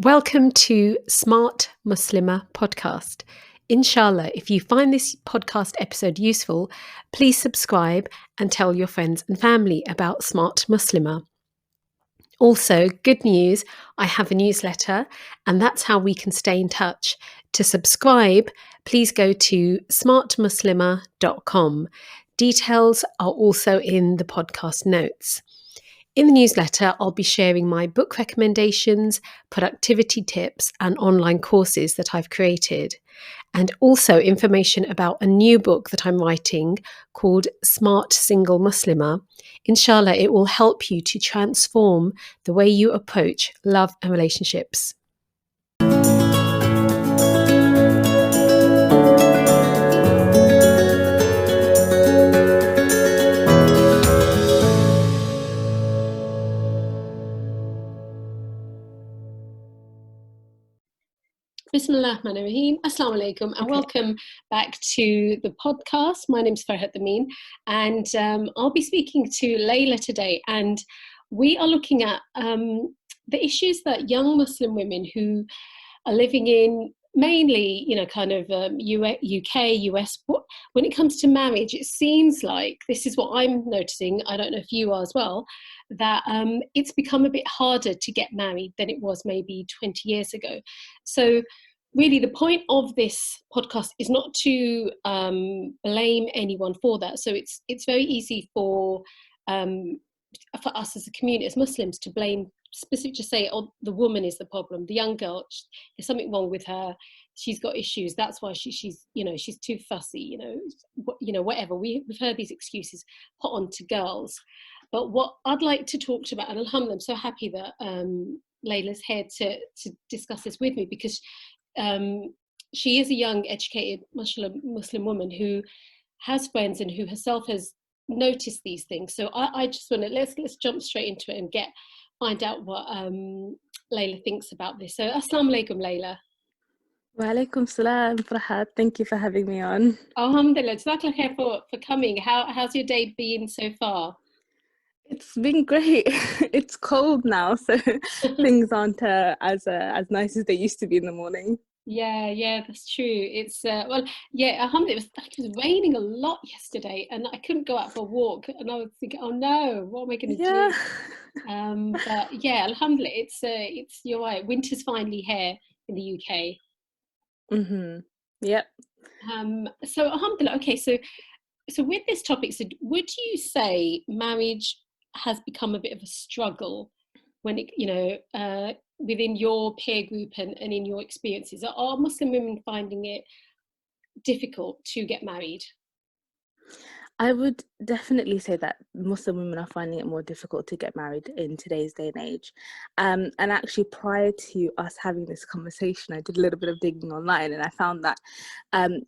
Welcome to Smart Muslimah podcast. Inshallah, if you find this podcast episode useful, please subscribe and tell your friends and family about Smart Muslimah. Also, good news, I have a newsletter, and that's how we can stay in touch. To subscribe, please go to smartmuslimah.com. Details are also in the podcast notes. In the newsletter, I'll be sharing my book recommendations, productivity tips, and online courses that I've created, and also information about a new book that I'm writing called Smart Single Muslimah. Inshallah, it will help you to transform the way you approach love and relationships. Bismillahirrahmanirrahim. Assalamu alaikum and welcome back to the podcast. My name's Farhat, Amin, and I'll be speaking to Layla today, and we are looking at the issues that young Muslim women who are living in mainly, UK, US, when it comes to marriage, it seems like, this is what I'm noticing, I don't know if you are as well, that it's become a bit harder to get married than it was maybe 20 years ago. So really the point of this podcast is not to blame anyone for that. So it's very easy for us as a community, as Muslims, to blame, specifically to say, oh, the woman is the problem, the young girl, there's something wrong with her, she's got issues, that's why she's too fussy, whatever. We've heard these excuses put on to girls. But what I'd like to talk about, and alhamdulillah, I'm so happy that Layla's here to discuss this with me, because she is a young, educated Muslim woman who has friends and who herself has noticed these things. So I just want to let's jump straight into it and find out what Layla thinks about this. So assalamu alaikum, Layla. Wa alaikum salam, Farhat. Thank you for having me on. Alhamdulillah, jazakallah khair for coming. How's your day been so far? It's been great. It's cold now, so things aren't as nice as they used to be in the morning. Yeah, that's true. It's alhamdulillah, it was raining a lot yesterday, and I couldn't go out for a walk, and I was thinking, oh no, what am I going to do? But yeah, alhamdulillah, it's you're right, winter's finally here in the UK. Yep. So alhamdulillah, okay, so with this topic, so would you say marriage has become a bit of a struggle when it, within your peer group and in your experiences? Are Muslim women finding it difficult to get married? I would definitely say that Muslim women are finding it more difficult to get married in today's day and age. And actually, prior to us having this conversation, I did a little bit of digging online, and I found that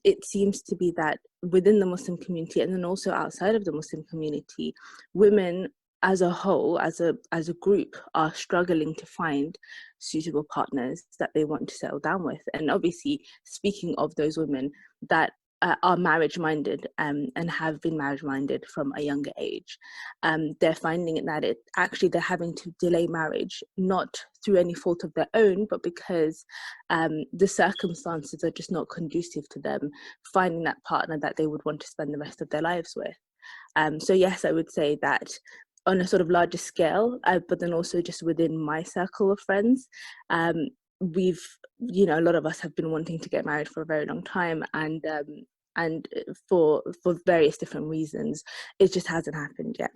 it seems to be that within the Muslim community, and then also outside of the Muslim community, women as a whole, as a group, are struggling to find suitable partners that they want to settle down with. And obviously, speaking of those women that are marriage minded and have been marriage minded from a younger age, they're finding that they're having to delay marriage, not through any fault of their own, but because the circumstances are just not conducive to them finding that partner that they would want to spend the rest of their lives with. So yes, I would say that on a sort of larger scale, but then also just within my circle of friends, we've, a lot of us have been wanting to get married for a very long time, and for various different reasons, it just hasn't happened yet.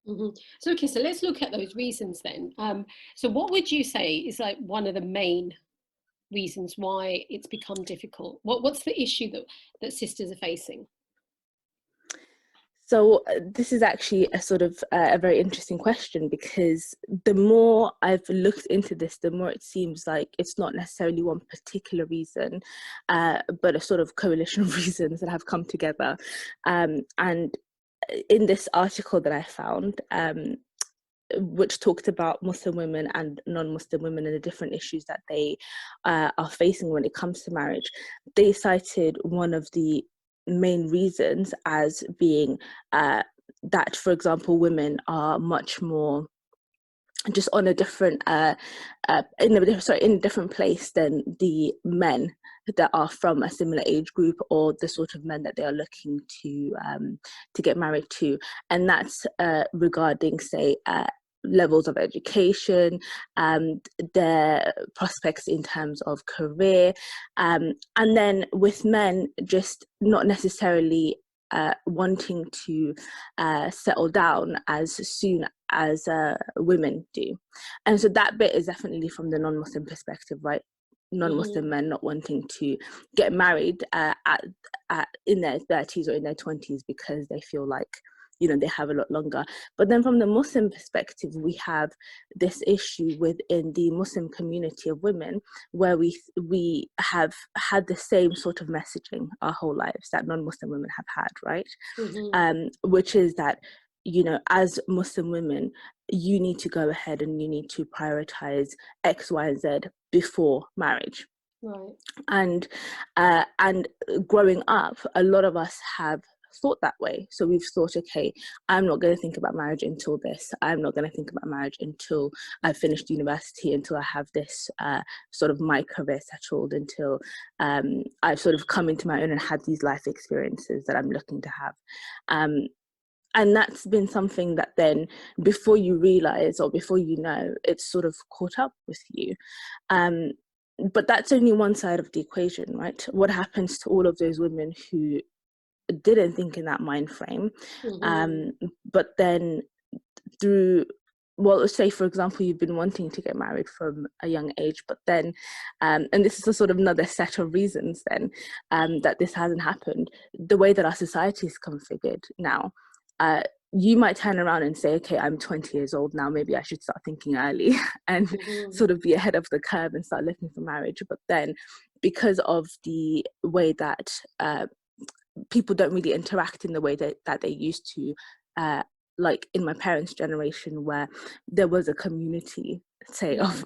Mm-hmm. So okay, so let's look at those reasons then. So what would you say is like one of the main reasons why it's become difficult? What's the issue that sisters are facing? So this is actually a sort of a very interesting question, because the more I've looked into this, the more it seems like it's not necessarily one particular reason, but a sort of coalition of reasons that have come together. And in this article that I found, which talked about Muslim women and non-Muslim women and the different issues that they are facing when it comes to marriage, they cited one of the main reasons as being that, for example, women are much more just on a different in a different place than the men that are from a similar age group, or the sort of men that they are looking to get married to. And that's regarding, say, levels of education, their prospects in terms of career, and then with men, just not necessarily wanting to settle down as soon as women do. And so that bit is definitely from the non-Muslim perspective, right? Non-Muslim men not wanting to get married in their 30s or in their 20s because they feel like, you know, they have a lot longer. But then from the Muslim perspective, we have this issue within the Muslim community of women, where we have had the same sort of messaging our whole lives that non-Muslim women have had, right? Which is that, you know, as Muslim women, you need to go ahead and you need to prioritize X, Y, and Z before marriage. Right. And growing up, a lot of us have thought that way. So we've thought, okay, I'm not going to think about marriage until this. I'm not going to think about marriage until I've finished university, until I have this sort of my career settled, until I've sort of come into my own and had these life experiences that I'm looking to have. And that's been something that then, before you realize or before you know, it's sort of caught up with you. But that's only one side of the equation, right? What happens to all of those women who didn't think in that mind frame, but then through, well, let's say, for example, you've been wanting to get married from a young age, but then, and this is a sort of another set of reasons then that this hasn't happened. The way that our society is configured now, you might turn around and say, okay, I'm 20 years old now, maybe I should start thinking early and sort of be ahead of the curve and start looking for marriage. But then, because of the way that people don't really interact in the way that they used to, like in my parents' generation, where there was a community, say, of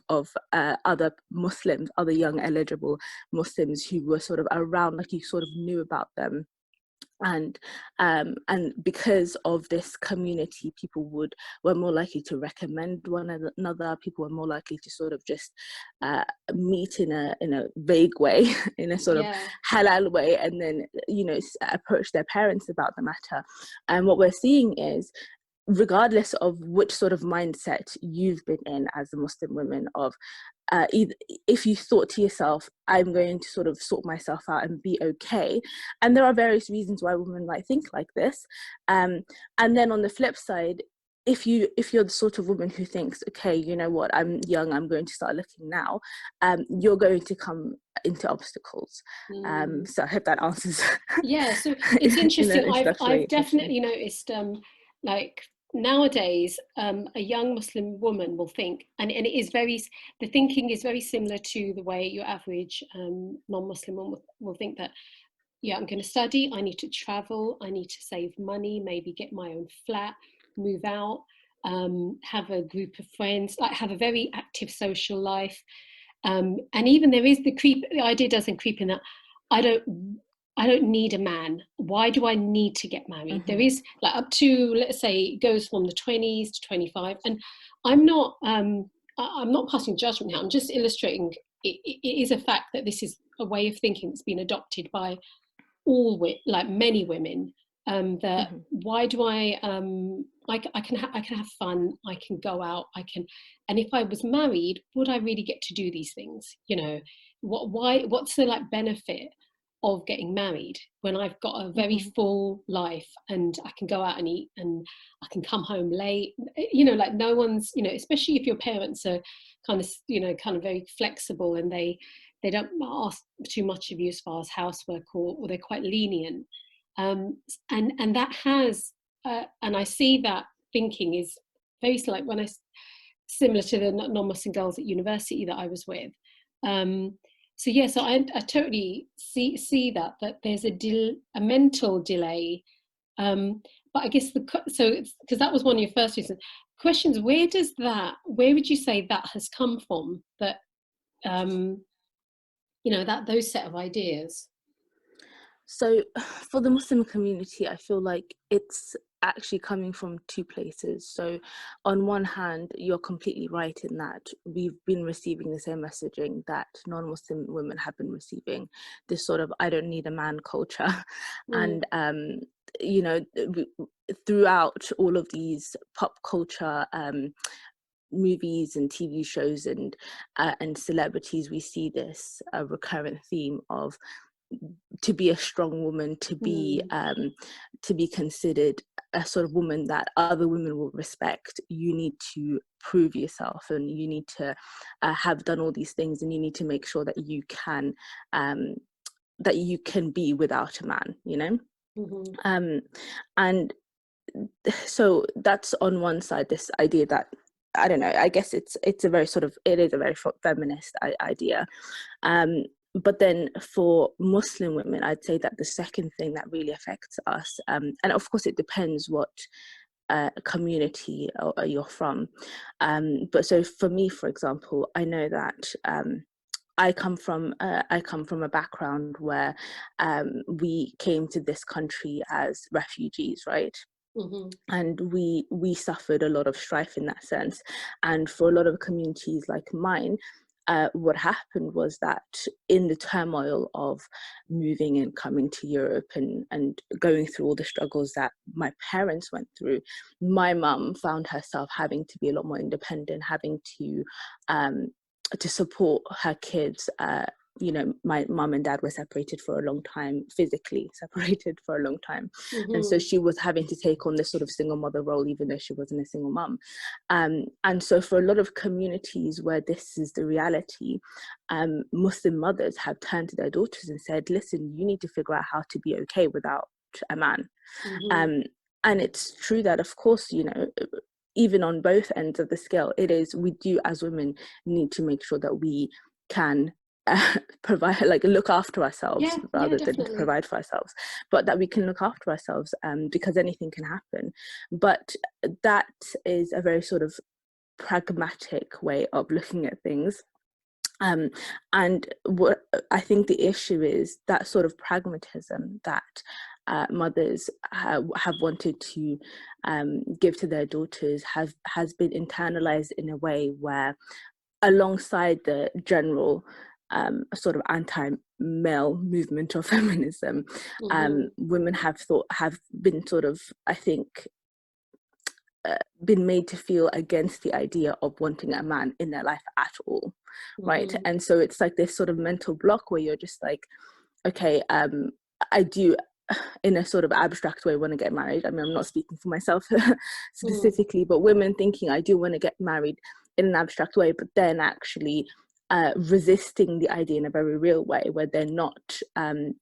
other Muslims, other young eligible Muslims who were sort of around, like you sort of knew about them. And because of this community, people were more likely to recommend one another. People were more likely to sort of just meet in a vague way, in a sort of halal way, and then, you know, approach their parents about the matter. And what we're seeing is, regardless of which sort of mindset you've been in as a Muslim woman, of either, if you thought to yourself, I'm going to sort of sort myself out and be okay, and there are various reasons why women might think like this, and then on the flip side, if you're the sort of woman who thinks, okay, you know what, I'm young, I'm going to start looking now, you're going to come into obstacles. So I hope that answers. Yeah, so it's interesting. I've definitely noticed, like nowadays, a young Muslim woman will think, and it is the thinking is very similar to the way your average non-Muslim woman will think, that, yeah, I'm going to study, I need to travel, I need to save money, maybe get my own flat, move out, have a group of friends, like have a very active social life. And even there is the idea doesn't creep in that I don't need a man. Why do I need to get married? There is, like, up to, let's say, it goes from the 20s to 25. And I'm not passing judgment now. I'm just illustrating it is a fact that this is a way of thinking that's been adopted by many women. That why do I can have fun, I can go out, and if I was married, would I really get to do these things? You know, what's the benefit of getting married when I've got a very full life and I can go out and eat and I can come home late? You know, like, no one's, you know, especially if your parents are kind of very flexible, and they don't ask too much of you as far as housework, or they're quite lenient. And that has, and I see that thinking is very similar to the non-Muslim girls at university that I was with. So I totally see that there's a mental delay. But I guess because that was one of your first reasons. Questions: where would you say that has come from? That that those set of ideas. So for the Muslim community, I feel like it's actually coming from two places. So on one hand, you're completely right in that we've been receiving the same messaging that non-Muslim women have been receiving, this sort of "I don't need a man" culture. Mm. And you know, throughout all of these pop culture movies and TV shows and celebrities, we see this recurrent theme of, to be a strong woman, to be considered a sort of woman that other women will respect, you need to prove yourself, and you need to have done all these things, and you need to make sure that you can be without a man, you know. Mm-hmm. And so that's on one side, this idea that, I don't know, I guess it is a very feminist idea. But then for Muslim women, I'd say that the second thing that really affects us, and of course it depends what community you're from, but so for me, for example, I know that I come from a background where we came to this country as refugees, right? Mm-hmm. And we suffered a lot of strife in that sense. And for a lot of communities like mine, what happened was that in the turmoil of moving and coming to Europe and going through all the struggles that my parents went through, my mum found herself having to be a lot more independent, having to support her kids. You know, my mum and dad were separated for a long time, physically separated for a long time. And so Mm-hmm. she was having to take on this sort of single mother role, even though she wasn't a single mum. And so for a lot of communities where this is the reality, Muslim mothers have turned to their daughters and said, listen, you need to figure out how to be okay without a man. Mm-hmm. And it's true that, of course, you know, even on both ends of the scale, we do as women need to make sure that we can provide, like, look after ourselves Yeah, rather than definitely. provide for ourselves, but that we can look after ourselves, because anything can happen. But that is a very sort of pragmatic way of looking at things. And what I think the issue is, that sort of pragmatism that mothers have wanted to give to their daughters has been internalized in a way where, alongside the general sort of anti-male movement of feminism, Mm-hmm. women have been sort of, I think, been made to feel against the idea of wanting a man in their life at all, right? Mm-hmm. And so it's like this sort of mental block where you're just like, okay, I do, in a sort of abstract way, want to get married. I mean, I'm not speaking for myself specifically, but women thinking, I do want to get married in an abstract way, but then actually resisting the idea in a very real way, where they're not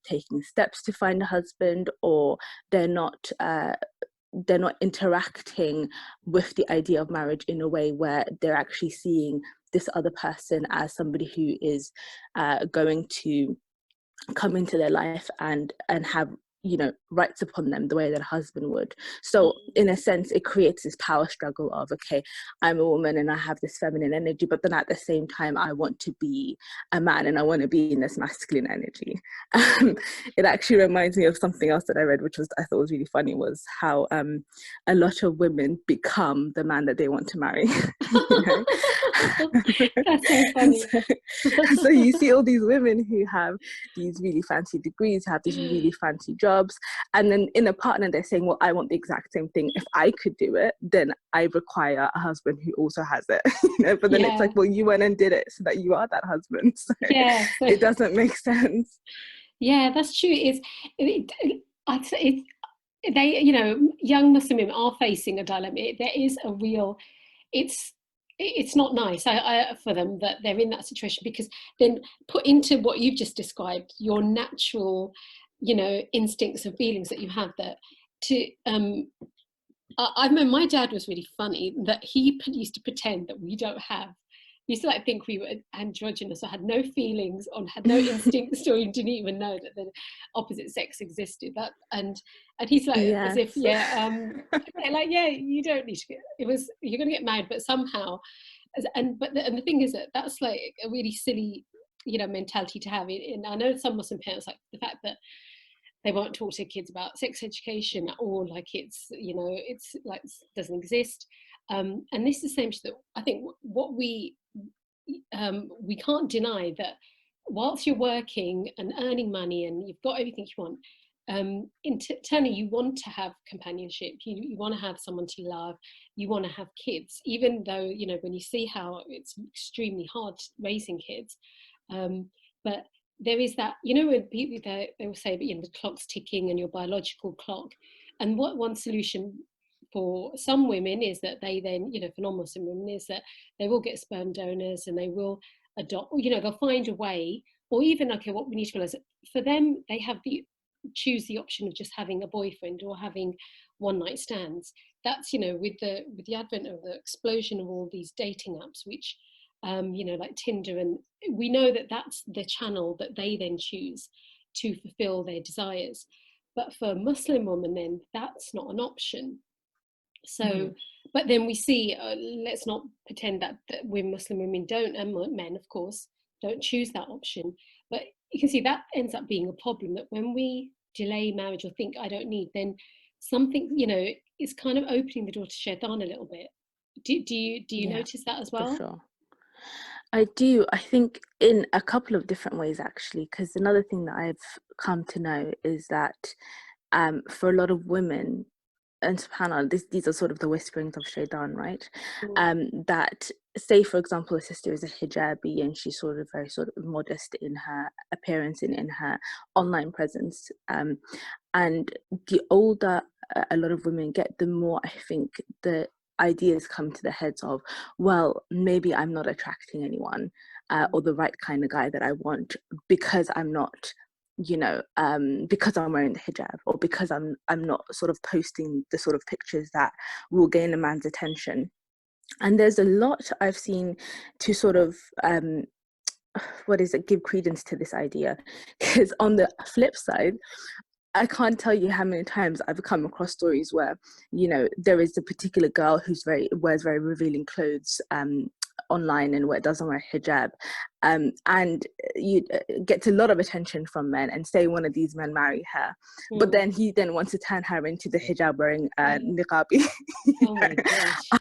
taking steps to find a husband, or they're not interacting with the idea of marriage in a way where they're actually seeing this other person as somebody who is going to come into their life and have, you know, rights upon them the way that a husband would. So in a sense, it creates this power struggle of, okay, I'm a woman and I have this feminine energy, but then at the same time I want to be a man and I want to be in this masculine energy. It actually reminds me of something else that I read, which I thought was really funny, was how a lot of women become the man that they want to marry. You know? That's so funny. So you see all these women who have these really fancy degrees, have these really fancy jobs, and then in a partner they're saying, well, I want the exact same thing. If I could do it, then I require a husband who also has it. You know, but then it's like, well, you went and did it so that you are that husband. So Yeah. So, it doesn't make sense. yeah, that's true. They, you know, young Muslim women are facing a dilemma. There is a real, it's not nice for them that they're in that situation, because then put into what you've just described, your natural, you know, instincts and feelings that you have, that to I remember my dad was really funny, that he used to pretend that we don't have. He used to like think we were androgynous, or had no feelings, or had no instincts, or didn't even know that the opposite sex existed. And he's like, as if, Yes. okay, like, yeah, you don't need to get. You're going to get married, but somehow, and the thing is that that's like a really silly, you know, mentality to have. And I know some Muslim parents like the fact that they won't talk to kids about sex education or like it's, you know, it's like doesn't exist. And this is essentially that I think what we can't deny that whilst you're working and earning money and you've got everything you want, internally you want to have companionship, you want to have someone to love, you want to have kids, even though, you know, when you see how it's extremely hard raising kids, but there is that, you know, when people they will say, but you know, the clock's ticking and your biological clock. And what one solution for some women is that they then, you know, for non-Muslim women, is that they will get sperm donors and they will adopt, or, you know, they'll find a way. Or even, okay, what we need to realize, for them, they have the choose the option of just having a boyfriend or having one night stands. That's, you know, with the advent of the explosion of all these dating apps, which you know, like Tinder, and we know that that's the channel that they then choose to fulfill their desires. But for a Muslim woman, then that's not an option. So, but then we see, let's not pretend that we Muslim women don't, and men, of course, don't choose that option. But you can see that ends up being a problem, that when we delay marriage or think I don't need, then something, you know, is kind of opening the door to shaitan a little bit. Do you notice that as well? For sure. I do. I think in a couple of different ways, actually, because another thing that I've come to know is that for a lot of women, and subhanAllah, these are sort of the whisperings of shaitan, right? That, say, for example, a sister is a hijabi and she's sort of very sort of modest in her appearance and in her online presence. And the older a lot of women get, the more I think the ideas come to the heads of, well, maybe I'm not attracting anyone or the right kind of guy that I want because I'm not, you know, because I'm wearing the hijab, or because I'm not sort of posting the sort of pictures that will gain a man's attention. And there's a lot I've seen to sort of give credence to this idea, because on the flip side, I can't tell you how many times I've come across stories where, you know, there is a particular girl who's wears very revealing clothes online and doesn't wear hijab, and you gets a lot of attention from men, and say one of these men marry her, but then he then wants to turn her into the hijab wearing niqabi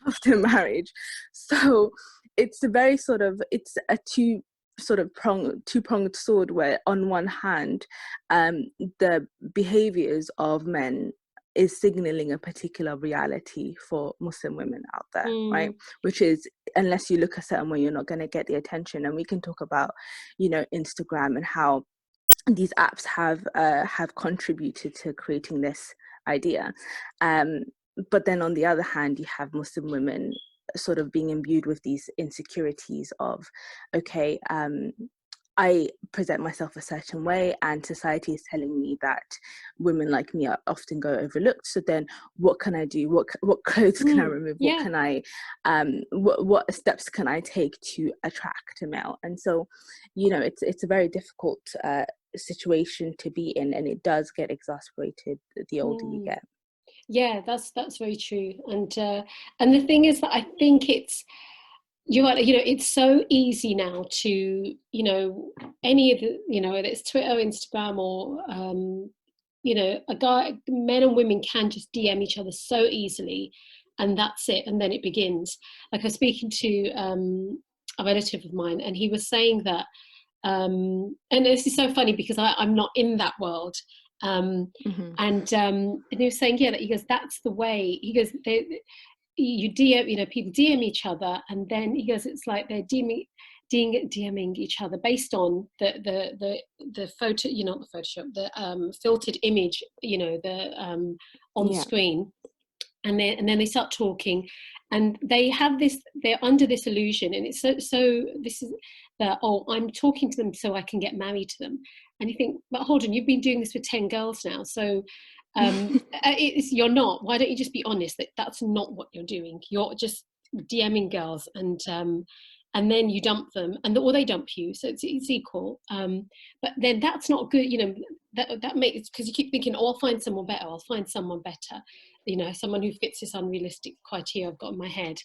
after marriage. So it's a very sort of, it's a two-pronged sword, where on one hand the behaviors of men is signaling a particular reality for Muslim women out there, right? Which is, unless you look a certain way, you're not going to get the attention. And we can talk about, you know, Instagram and how these apps have contributed to creating this idea. But then on the other hand, you have Muslim women sort of being imbued with these insecurities of, okay, I present myself a certain way and society is telling me that women like me are often go overlooked. So then what can I do? What clothes can I remove? What can I, what steps can I take to attract a male? And so, you know, it's a very difficult situation to be in, and it does get exasperated the older you get. Yeah, that's very true. And the thing is that I think it's, you know, it's so easy now to, you know, any of the, you know, whether it's Twitter, Instagram, or you know, men and women can just DM each other so easily, and that's it, and then it begins. Like, I was speaking to a relative of mine, and he was saying that, and this is so funny because I'm not in that world. And he was saying, yeah, that he goes, that's the way. He goes, you DM, you know, people DM each other, and then he goes, it's like they're DMing each other based on the photo, you know, not the Photoshop, the filtered image, you know, the on screen, and then they start talking, and they have this, they're under this illusion, and it's so this is that, oh, I'm talking to them so I can get married to them. And you think, but hold on, you've been doing this with 10 girls now, so you're not. Why don't you just be honest that that's not what you're doing? You're just DMing girls, and then you dump them, or they dump you, so it's equal. But then that's not good, you know. That makes, because you keep thinking, oh, I'll find someone better. I'll find someone better, you know, someone who fits this unrealistic criteria I've got in my head.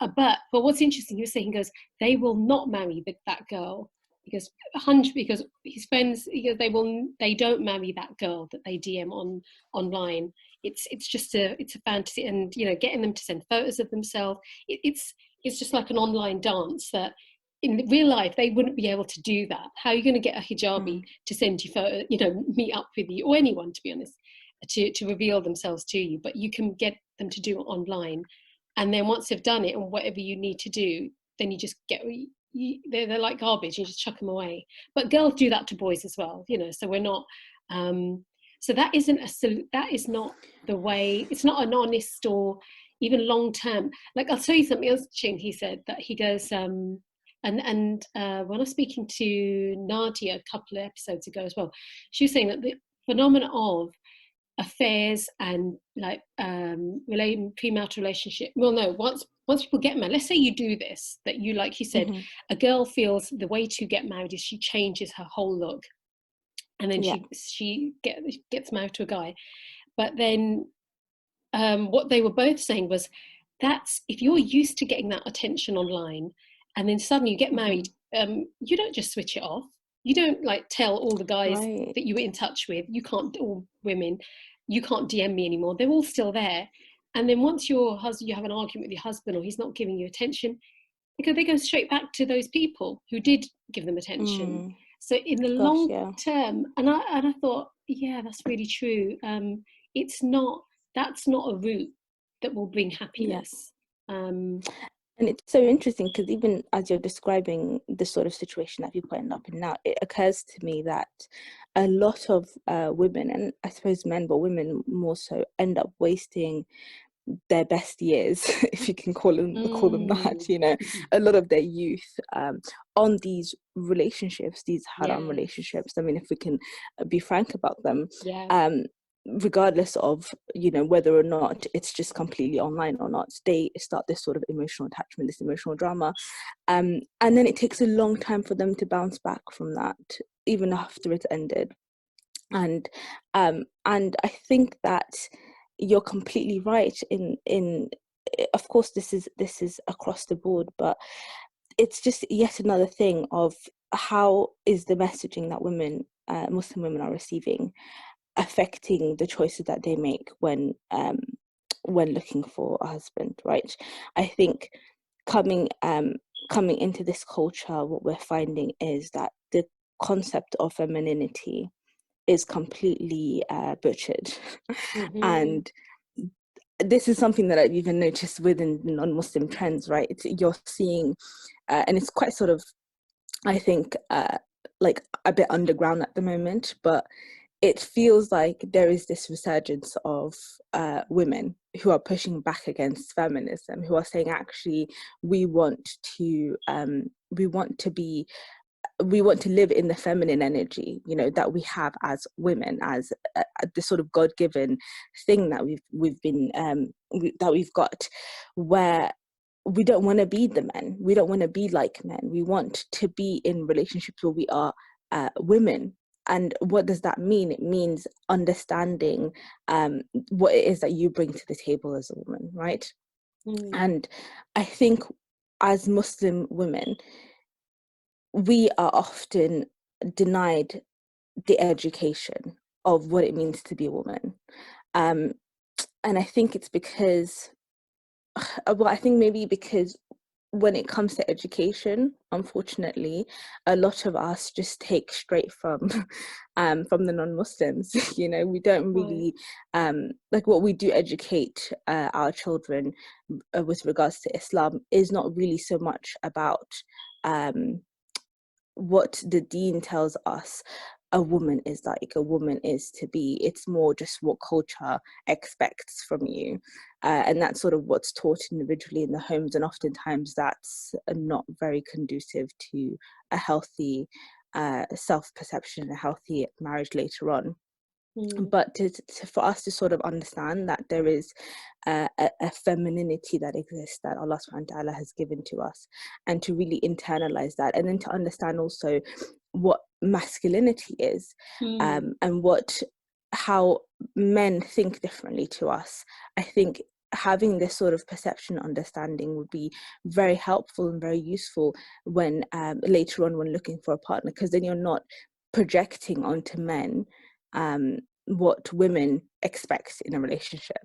But what's interesting, you're saying, he goes, they will not marry that girl because 100, because his friends, they don't marry that girl that they DM online. It's just it's a fantasy, and getting them to send photos of themselves, it's just like an online dance that in real life they wouldn't be able to do that. How are you going to get a hijabi to send you photo, meet up with you, or anyone, to be honest, to reveal themselves to you? But you can get them to do it online, and then once they've done it and whatever you need to do, then you just they're like garbage. You just chuck them away. But girls do that to boys as well, so we're not so that is not the way. It's not an honest or even long term. Like, I'll tell you something else, Ching. He said that he goes and when I was speaking to Nadia a couple of episodes ago as well, she was saying that the phenomenon of affairs and like pre-marital relationship, well, no, once people get married, let's say you do this, that you, like you said, a girl feels the way to get married is she changes her whole look, and then she gets married to a guy. But then what they were both saying was, that's, if you're used to getting that attention online and then suddenly you get married, you don't just switch it off. You don't like tell all the guys that you were in touch with, you can't, all women, you can't DM me anymore. They're all still there. And then once you have an argument with your husband, or he's not giving you attention, because they go straight back to those people who did give them attention. So in the long term, and I thought, yeah, that's really true. That's not a route that will bring happiness. And it's so interesting because even as you're describing the sort of situation that people end up in now, it occurs to me that a lot of women, and I suppose men, but women more so, end up wasting their best years, if you can call them that, a lot of their youth on these relationships, these haram relationships. I mean, if we can be frank about them, regardless of whether or not it's just completely online or not, they start this sort of emotional attachment, this emotional drama, and then it takes a long time for them to bounce back from that, even after it's ended. And I think that you're completely right in of course this is across the board, but it's just yet another thing of how is the messaging that Muslim women are receiving affecting the choices that they make when looking for a husband, right? I think coming into this culture, what we're finding is that the concept of femininity is completely butchered. And this is something that I've even noticed within non-Muslim trends, right? You're seeing, and it's quite sort of, I think, like a bit underground at the moment, but it feels like there is this resurgence of women who are pushing back against feminism, who are saying, actually, we want to live in the feminine energy, that we have as women, as this sort of God-given thing that we've got, where we don't want to be the men. We don't want to be like men. We want to be in relationships where we are women. And what does that mean? It means understanding what it is that you bring to the table as a woman, right? And I think as Muslim women, we are often denied the education of what it means to be a woman. And I think it's because, I think maybe because when it comes to education, unfortunately, a lot of us just take straight from the non-Muslims. We don't really like what we do educate our children with regards to Islam is not really so much about what the Deen tells us a woman is like, a woman is to be. It's more just what culture expects from you, and that's sort of what's taught individually in the homes, and oftentimes that's not very conducive to a healthy self-perception, a healthy marriage later on. But for us to sort of understand that there is a femininity that exists, that Allah subhanahu wa ta'ala has given to us, and to really internalize that, and then to understand also what masculinity is, and how men think differently to us. I think having this sort of perception understanding would be very helpful and very useful when later on when looking for a partner, because then you're not projecting onto men what women expect in a relationship,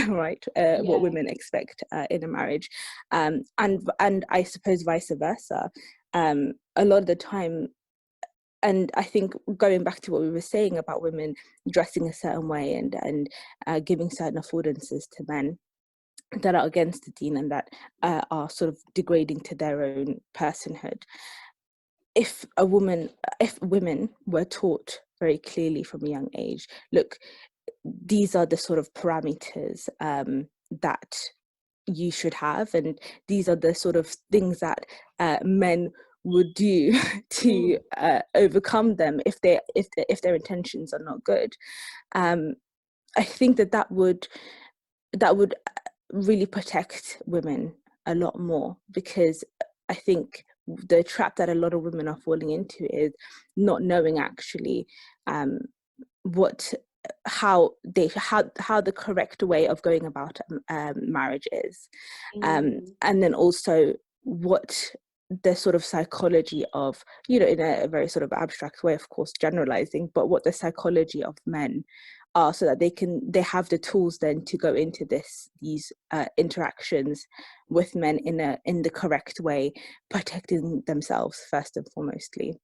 right? What women expect in a marriage, and I suppose vice versa. A lot of the time, and I think going back to what we were saying about women dressing a certain way and giving certain affordances to men that are against the deen and that are sort of degrading to their own personhood. If women were taught very clearly from a young age, look, these are the sort of parameters that you should have, and these are the sort of things that men would do to overcome them if their intentions are not good. I think that would really protect women a lot more, because I think the trap that a lot of women are falling into is not knowing actually how the correct way of going about marriage is, and then also what the sort of psychology of, in a very sort of abstract way, of course generalizing, but what the psychology of men are, so that they have the tools then to go into these interactions with men in the correct way, protecting themselves first and foremostly.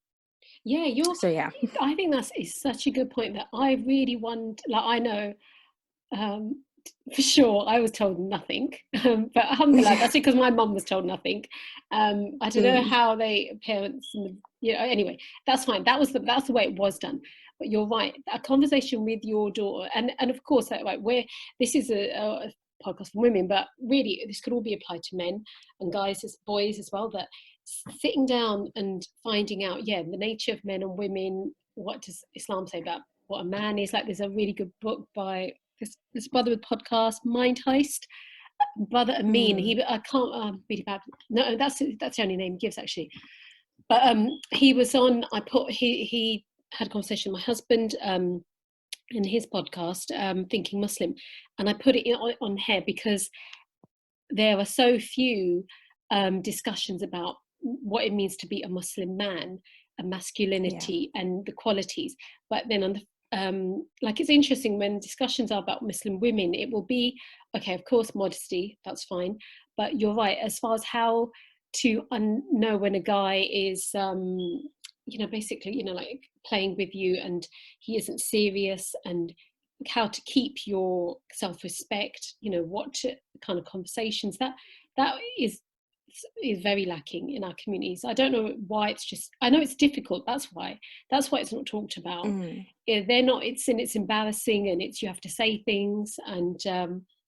I think is such a good point, that I really want, like, I know for sure I was told nothing, but alhamdulillah, that's because my mum was told nothing. I don't know how parents anyway, that's fine, that's the way it was done. But you're right, a conversation with your daughter, and of course, like, where this is a podcast for women, but really this could all be applied to men and guys, as boys as well, that sitting down and finding out the nature of men and women. What does Islam say about what a man is? Like, there's a really good book by this brother with podcast, Mind Heist, brother Amin. I can't really bad. No, that's the only name he gives, actually. But he was on. He had a conversation with my husband in his podcast, Thinking Muslim, and I put it on here because there are so few discussions about what it means to be a Muslim man, a masculinity, and the qualities. But then on the like, it's interesting when discussions are about Muslim women, it will be, okay, of course, modesty, that's fine. But you're right, as far as how to know when a guy is, basically, like playing with you and he isn't serious, and how to keep your self-respect, what kind of conversations, that is very lacking in our communities. I don't know why. I know it's difficult, that's why it's not talked about. They're not, it's embarrassing, and you have to say things, and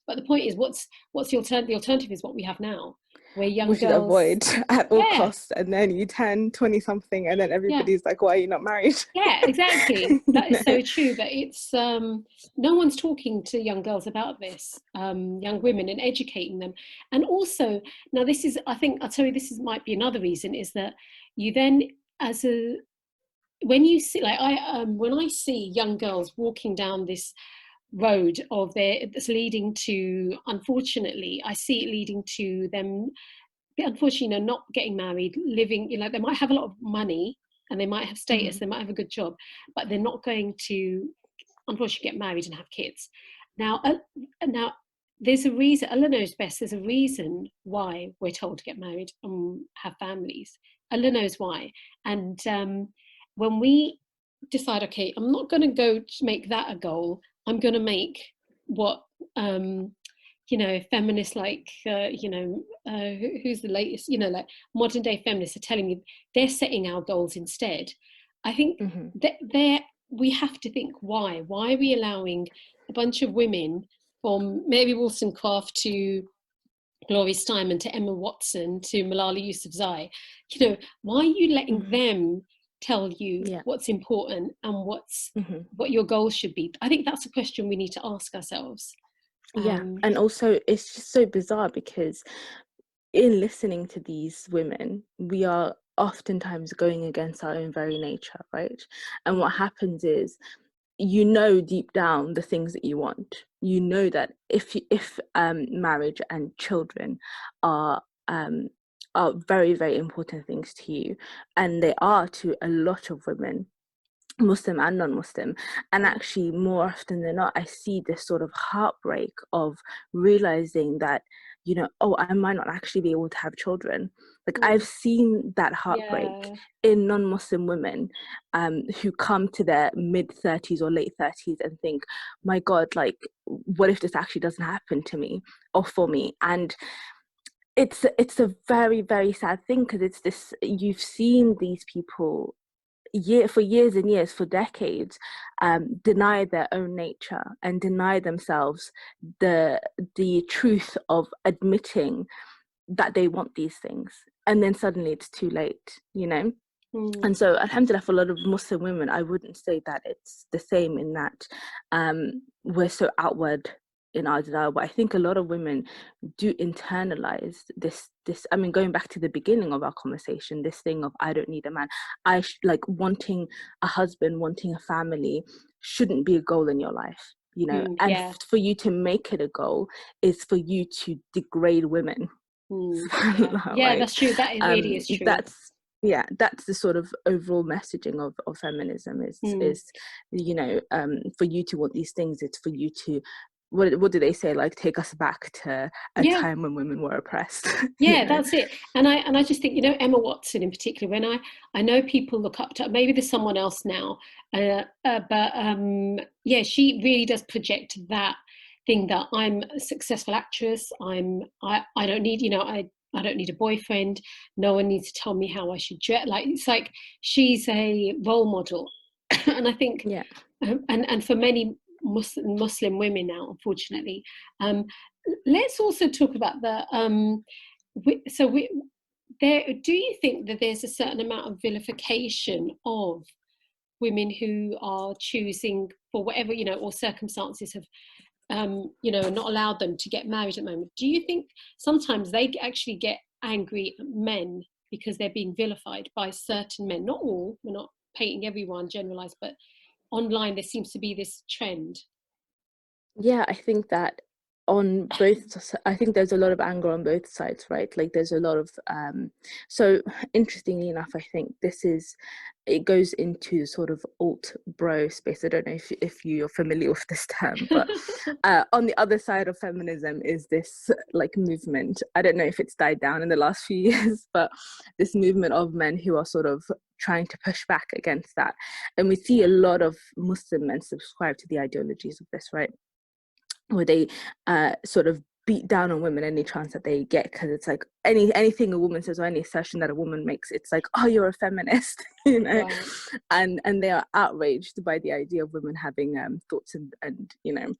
but the point is, what's the alternative? The alternative is what we have now, where young should girls avoid at all costs, and then you turn 20 something and then everybody's like, why are you not married? Exactly. That is so true. But it's no one's talking to young girls about this, young women, and educating them. And also, now this is, I think, I'll tell you, might be another reason, is that you then, when you see, like, when I see young girls walking down this road that's leading to, unfortunately, I see it leading to them, unfortunately, not getting married, living, they might have a lot of money and they might have status, they might have a good job, but they're not going to, unfortunately, get married and have kids. Now there's a reason, Allah knows best, there's a reason why we're told to get married and have families. Allah knows why. And when we decide, okay, I'm not going to go to make that a goal, I'm going to make what feminists like who's the latest, like modern day feminists are telling you, they're setting our goals instead. I think that we have to think, why are we allowing a bunch of women, from Mary Wollstonecraft to Gloria Steinem to Emma Watson to Malala Yousafzai, why are you letting them tell you what's important and what your goals should be? I think that's a question we need to ask ourselves. And also it's just so bizarre, because in listening to these women, we are oftentimes going against our own very nature, right? And what happens is, you know deep down the things that you want. You know that if marriage and children are very, very important things to you, and they are to a lot of women, Muslim and non-Muslim. And actually, more often than not, I see this sort of heartbreak of realizing that, you know, oh, I might not actually be able to have children. Like, I've seen that heartbreak in non-Muslim women who come to their mid-30s or late 30s and think, my God, like, what if this actually doesn't happen to me or for me? And it's a very, very sad thing, because it's this, you've seen these people for years and years, for decades, deny their own nature and deny themselves the truth of admitting that they want these things, and then suddenly it's too late, you know. And so, alhamdulillah, for a lot of Muslim women, I wouldn't say that it's the same in that we're so outward in our desire, but I think a lot of women do internalize this. I mean, going back to the beginning of our conversation, this thing of, I don't need a man. Like, wanting a husband, wanting a family shouldn't be a goal in your life, you know. And for you to make it a goal is for you to degrade women. Yeah, that's true. That really is true. That's the sort of overall messaging of feminism is, you know, for you to want these things, it's for you to, what do they say, like, take us back to a time when women were oppressed. Yeah, that's it. And I just think, you know, Emma Watson in particular, when I know people look up to, maybe there's someone else now, but yeah, she really does project that thing that I'm a successful actress. I don't need, you know, I don't need a boyfriend. No one needs to tell me how I should dress. Like, it's like she's a role model. And I think, and for many Muslim women now, unfortunately, let's also talk about the do you think that there's a certain amount of vilification of women who are choosing, for whatever, you know, or circumstances have you know, not allowed them to get married at the moment? Do you think sometimes they actually get angry at men because they're being vilified by certain men? Not all, we're not painting everyone generalized, but online there seems to be this trend. Yeah, I think that I think there's a lot of anger on both sides, right? Like, there's a lot of so interestingly enough, I think it goes into sort of alt bro space. I don't know if you're familiar with this term, but on the other side of feminism is this, like, movement. I don't know if it's died down in the last few years, but this movement of men who are sort of trying to push back against that. And we see a lot of Muslim men subscribe to the ideologies of this, right? Where they sort of beat down on women any chance that they get, because it's like anything a woman says or any assertion that a woman makes, it's like, oh, you're a feminist, you know. And they are outraged by the idea of women having thoughts and you know,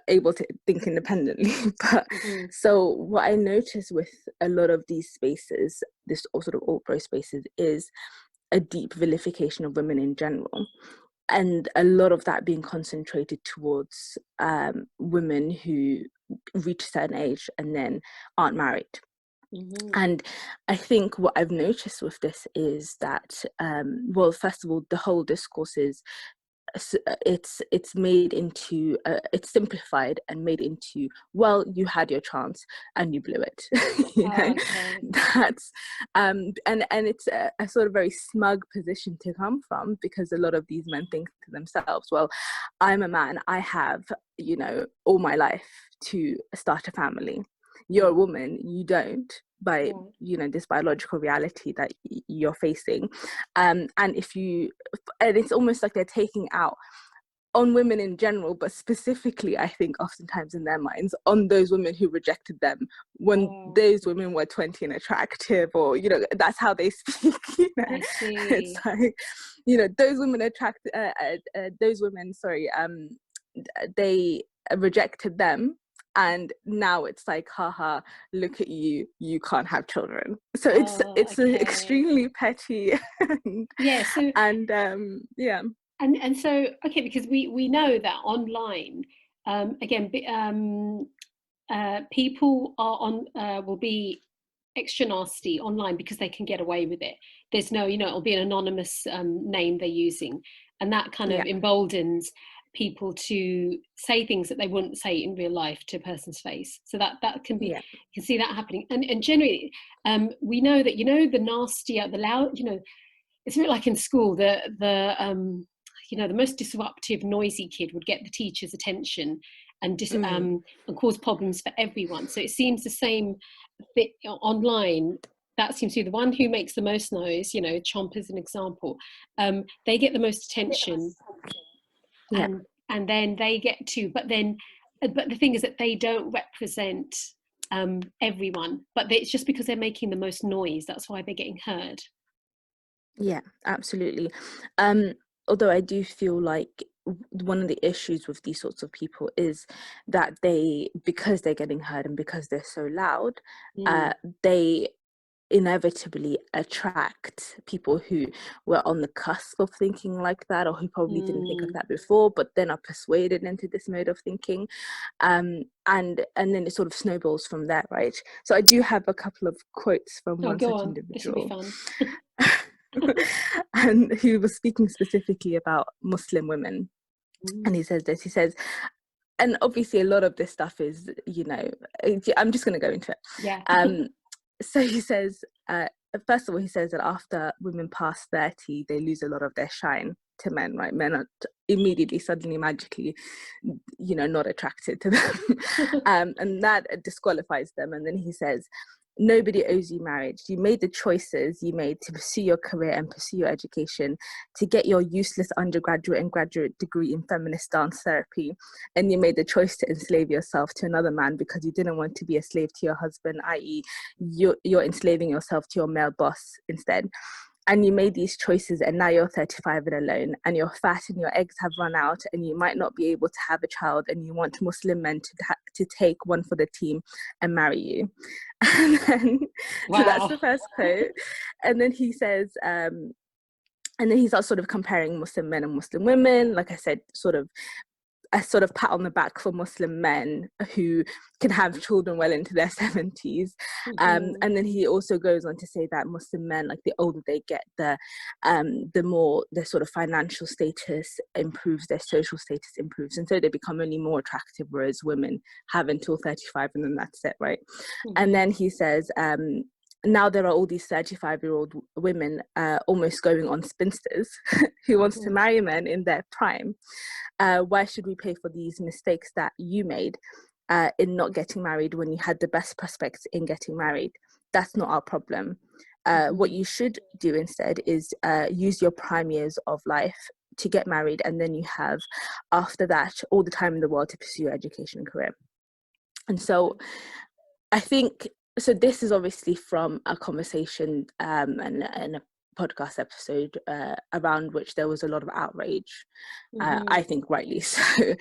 able to think independently. But so what I notice with a lot of these spaces, this sort of alt-pro spaces, is a deep vilification of women in general. And a lot of that being concentrated towards women who reach a certain age and then aren't married. And I think what I've noticed with this is that, well, first of all, the whole discourse is, it's made into it's simplified and made into, well, you had your chance and you blew it. You know, that's and it's a sort of very smug position to come from, because a lot of these men think to themselves, well, I'm a man, I have, you know, all my life to start a family. You're a woman, you don't, by you know, this biological reality that you're facing. And it's almost like they're taking out on women in general, but specifically, I think oftentimes in their minds, on those women who rejected them when those women were 20 and attractive, or, you know, that's how they speak, you know. I see. It's like, you know, those women they rejected them, and now it's like, haha, look at you, you can't have children. So it's extremely petty. And so, okay, because we know that online, again, people are will be extra nasty online because they can get away with it. There's no, you know, it'll be an anonymous name they're using. and that kind of emboldens people to say things that they wouldn't say in real life to a person's face. So that can be, you can see that happening. And generally, we know that, the nastier, the loud, it's a bit like in school, the most disruptive, noisy kid would get the teacher's attention and cause problems for everyone. So it seems the same fit online. That seems to be the one who makes the most noise, Chomp as an example. They get the most attention. And then they get to, but the thing is that they don't represent everyone, but it's just because they're making the most noise, that's why they're getting heard. Yeah, absolutely. Although I do feel like one of the issues with these sorts of people is that because they're getting heard and because they're so loud, they inevitably attract people who were on the cusp of thinking like that, or who probably didn't think like that before, but then are persuaded into this mode of thinking, and then it sort of snowballs from there, right? So I do have a couple of quotes from one such individual. This will be fun. And who was speaking specifically about Muslim women. And he says this, he says, and obviously a lot of this stuff is, I'm just going to go into it. So he says, first of all, he says that after women pass 30, they lose a lot of their shine to men, right? Men are immediately, suddenly, magically, not attracted to them. And that disqualifies them. And then he says, nobody owes you marriage. You made the choices you made to pursue your career and pursue your education, to get your useless undergraduate and graduate degree in feminist dance therapy. And you made the choice to enslave yourself to another man because you didn't want to be a slave to your husband, i.e. you're enslaving yourself to your male boss instead. And you made these choices, and now you're 35 and alone, and you're fat and your eggs have run out, and you might not be able to have a child, and you want Muslim men to take one for the team and marry you. And then, so that's the first quote. And then he says, and then he starts sort of comparing Muslim men and Muslim women. Like I said, a sort of pat on the back for Muslim men who can have children well into their 70s. And then he also goes on to say that Muslim men, like the older they get, the more their sort of financial status improves, their social status improves. And so they become only more attractive, whereas women have until 35 and then that's it, right? And then he says, now there are all these 35-year-old women almost going on spinsters who wants to marry men in their prime. Why should we pay for these mistakes that you made in not getting married when you had the best prospects in getting married? That's not our problem. What you should do instead is use your prime years of life to get married, and then you have, after that, all the time in the world to pursue your education and career. And so I think, so this is obviously from a conversation and a podcast episode around which there was a lot of outrage, I think rightly so,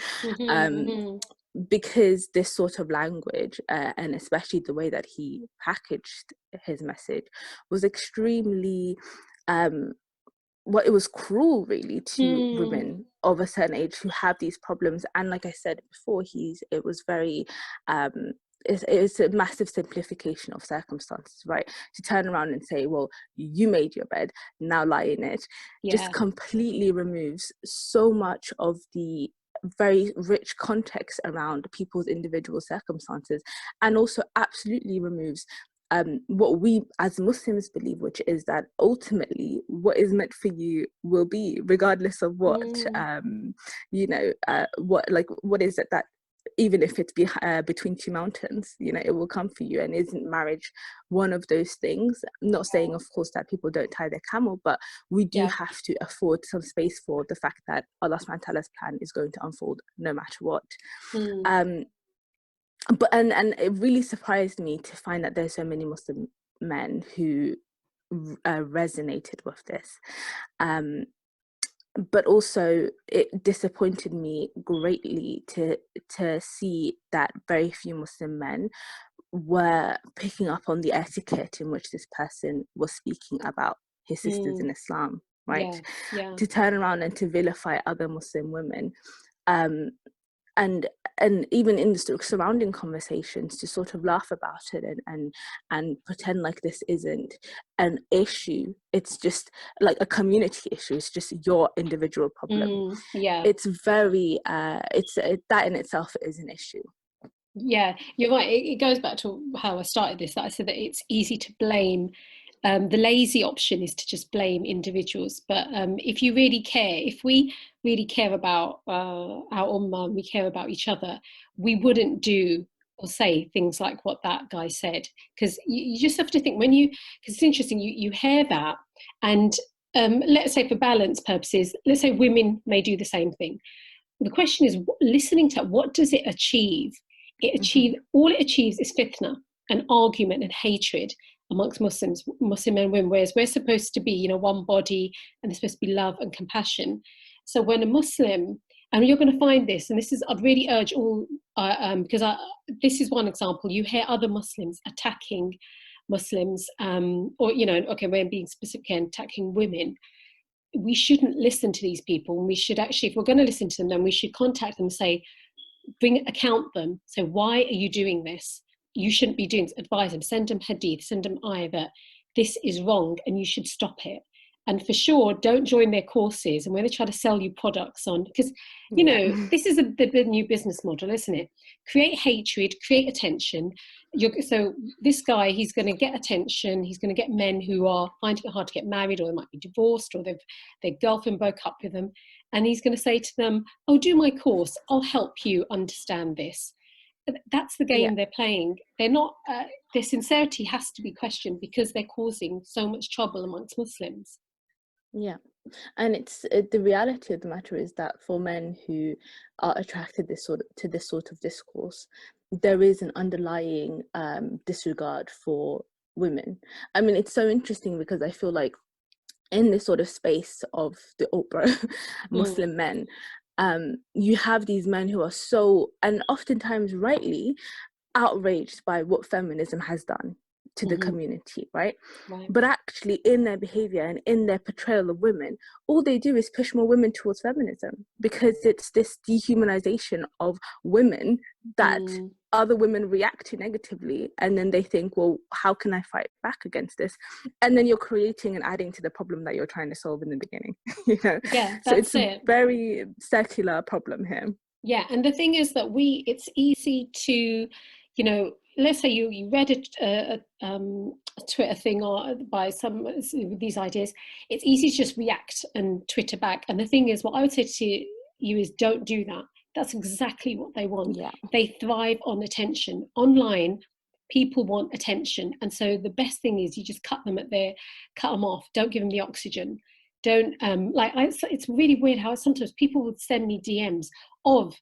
because this sort of language and especially the way that he packaged his message was extremely it was cruel really to women of a certain age who have these problems. And like I said before, it was very it's a massive simplification of circumstances, right? To turn around and say, well, you made your bed, now lie in it, just completely removes so much of the very rich context around people's individual circumstances, and also absolutely removes what we as Muslims believe, which is that ultimately what is meant for you will be, regardless of what what is it that, even if it's between two mountains, it will come for you. And isn't marriage one of those things? I'm not saying, of course, that people don't tie their camel, but we do have to afford some space for the fact that Allah subhanahu wa ta'ala's plan is going to unfold no matter what. But it really surprised me to find that there's so many Muslim men who resonated with this. But also it disappointed me greatly to see that very few Muslim men were picking up on the etiquette in which this person was speaking about his sisters in Islam, right? To turn around and to vilify other Muslim women. And and even in the surrounding conversations, to sort of laugh about it and pretend like this isn't an issue. It's just like a community issue. It's just your individual problem. Yeah. It's very that in itself is an issue. Yeah, you're right. It goes back to how I started this, that I said that it's easy to blame. The lazy option is to just blame individuals. But if you really care, if we really care about our ummah, we care about each other, we wouldn't do or say things like what that guy said. Because you just have to think because it's interesting, you hear that, and let's say for balance purposes, let's say women may do the same thing. The question is, listening to what does it achieve? All it achieves is fitna, an argument and hatred amongst Muslim men and women, whereas we're supposed to be, one body, and there's supposed to be love and compassion. So when a Muslim, and you're going to find this, and this is, I'd really urge all, because this is one example, you hear other Muslims attacking Muslims, or, okay, we're being specific and attacking women. We shouldn't listen to these people. We should actually, if we're going to listen to them, then we should contact them and say, account them. So why are you doing this? You shouldn't be doing this. Advise them, send them hadith, send them ayah that this is wrong and you should stop it. And for sure, don't join their courses. And when they try to sell you products on, because, this is the new business model, isn't it? Create hatred, create attention. So this guy, he's going to get attention. He's going to get men who are finding it hard to get married, or they might be divorced, or their girlfriend broke up with them. And he's going to say to them, oh, do my course. I'll help you understand this. That's the game they're playing. They're not, their sincerity has to be questioned because they're causing so much trouble amongst Muslims. Yeah, and it's the reality of the matter is that for men who are attracted to this sort of discourse, there is an underlying disregard for women. I mean, it's so interesting because I feel like in this sort of space of the alt-bro Muslim men, you have these men who are so, and oftentimes rightly, outraged by what feminism has done to the community, right? But actually in their behavior and in their portrayal of women, all they do is push more women towards feminism, because it's this dehumanization of women that other women react to negatively, and then they think, well, how can I fight back against this? And then you're creating and adding to the problem that you're trying to solve in the beginning. Yeah, so it's a very secular problem here. Yeah, and the thing is that it's easy to, let's say you read a Twitter thing or by some of these ideas, it's easy to just react and Twitter back. And the thing is, what I would say to you is, don't do that. That's exactly what they want. Yeah. They thrive on attention. Online, people want attention. And so the best thing is you just cut them off. Don't give them the oxygen. Don't, it's really weird how sometimes people would send me DMs of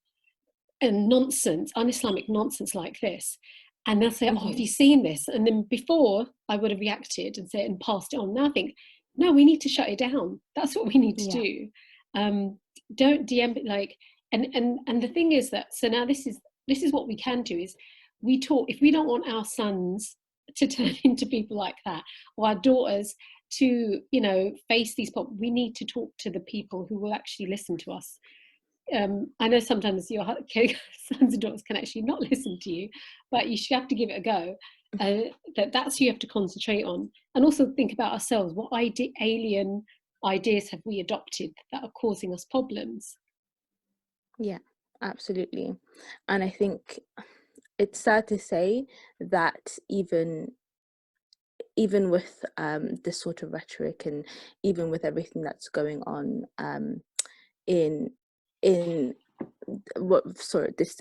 nonsense, un-Islamic nonsense like this. And they'll say, oh, have you seen this? And then before I would have reacted and said and passed it on. Now I think, no, we need to shut it down. That's what we need to do. Don't DM it and the thing is that, so now this is what we can do is we talk. If we don't want our sons to turn into people like that, or our daughters to, face these problems, we need to talk to the people who will actually listen to us. I know sometimes your sons and daughters can actually not listen to you, but you should have to give it a go. That's who you have to concentrate on, and also think about ourselves. What alien ideas have we adopted that are causing us problems? Yeah, absolutely. And I think it's sad to say that even with this sort of rhetoric, and even with everything that's going on in this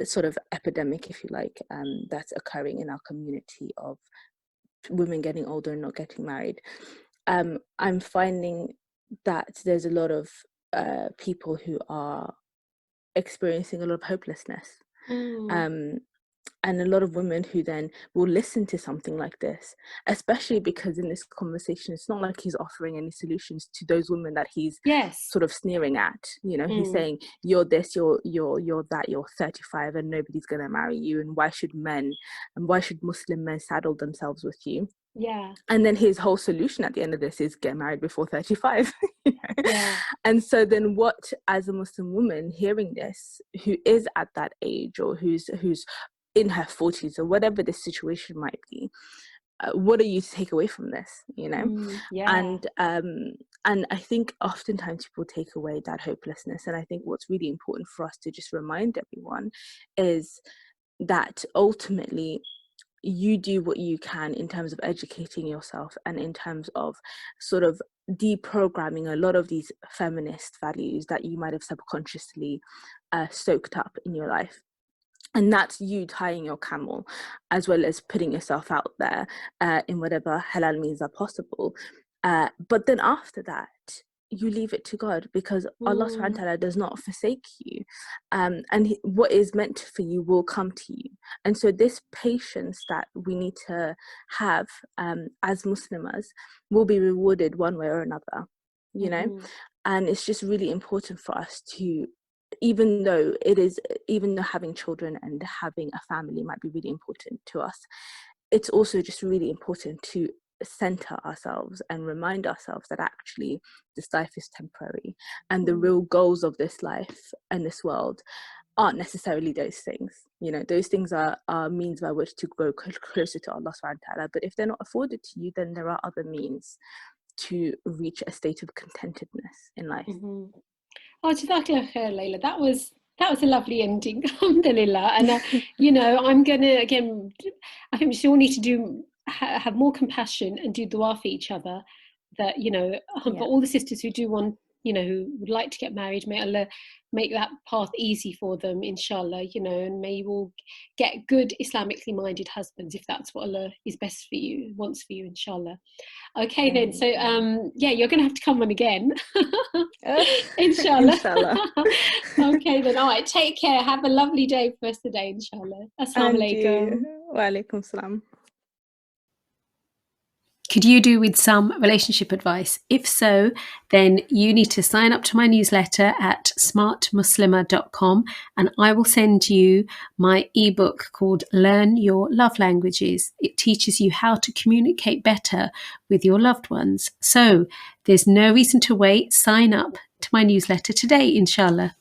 sort of epidemic, if you like, that's occurring in our community of women getting older and not getting married, I'm finding that there's a lot of people who are experiencing a lot of hopelessness, and a lot of women who then will listen to something like this, especially because in this conversation it's not like he's offering any solutions to those women that he's sort of sneering at. He's saying, you're this, you're that, you're 35 and nobody's gonna marry you, and why should Muslim men saddle themselves with you? And then his whole solution at the end of this is get married before 35. Yeah. And so then what, as a Muslim woman hearing this, who is at that age, or who's in her 40s, or whatever the situation might be, what are you to take away from this, Yeah. And I think oftentimes people take away that hopelessness. And I think what's really important for us to just remind everyone is that ultimately you do what you can in terms of educating yourself, and in terms of sort of deprogramming a lot of these feminist values that you might have subconsciously soaked up in your life. And that's you tying your camel, as well as putting yourself out there in whatever halal means are possible. But then after that, you leave it to God, because Allah subhanahu wa ta'ala does not forsake you. And what is meant for you will come to you. And so this patience that we need to have as Muslims will be rewarded one way or another, And it's just really important for us to, even though having children and having a family might be really important to us, it's also just really important to center ourselves and remind ourselves that actually this life is temporary, and the real goals of this life and this world aren't necessarily those things. Those things are means by which to grow closer to Allah subhanahu wa ta'ala. But if they're not afforded to you, then there are other means to reach a state of contentedness in life. Oh, Jazakallah khair, Layla. That was a lovely ending. Alhamdulillah. And I'm gonna, again, I think we still need to have more compassion and do dua for each other. That for all the sisters who do want, who would like to get married, may Allah make that path easy for them, inshallah. And may you all get good Islamically minded husbands, if that's what Allah is best for you, wants for you, inshallah. Okay, then. So you're gonna have to come on again. Inshallah. Inshallah. Okay, then. All right, take care. Have a lovely day for us today, inshallah. Assalamu alaikum. Wa alaikum salam. Could you do with some relationship advice? If so, then you need to sign up to my newsletter at smartmuslimah.com, and I will send you my ebook called Learn Your Love Languages. It teaches you how to communicate better with your loved ones. So there's no reason to wait. Sign up to my newsletter today, inshallah.